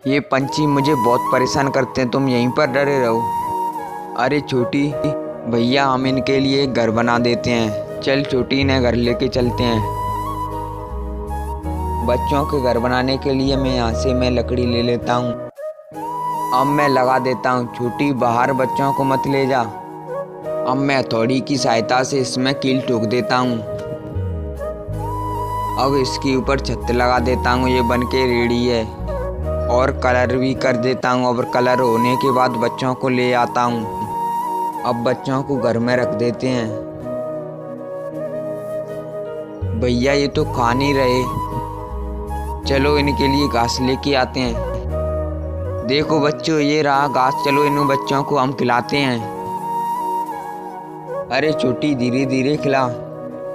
ये पंछी मुझे बहुत परेशान करते हैं, तुम यहीं पर डरे रहो। अरे छोटी, भैया हम इनके लिए एक घर बना देते हैं। चल छोटी, इन्हें घर लेके चलते हैं। बच्चों के घर बनाने के लिए मैं लकड़ी ले लेता हूँ। अब मैं लगा देता हूँ। छोटी, बाहर बच्चों को मत ले जा। अब मैं हथौड़ी की सहायता से इसमें कील ठोक देता हूँ। अब इसके ऊपर छत लगा देता हूँ, ये बन के रेडी है। और कलर भी कर देता हूँ। और कलर होने के बाद बच्चों को ले आता हूँ। अब बच्चों को घर में रख देते हैं। भैया ये तो खा नहीं रहे, चलो इनके लिए घास लेके आते हैं। देखो बच्चों, ये रहा घास, चलो इन बच्चों को हम खिलाते हैं। अरे छोटी, धीरे धीरे खिला।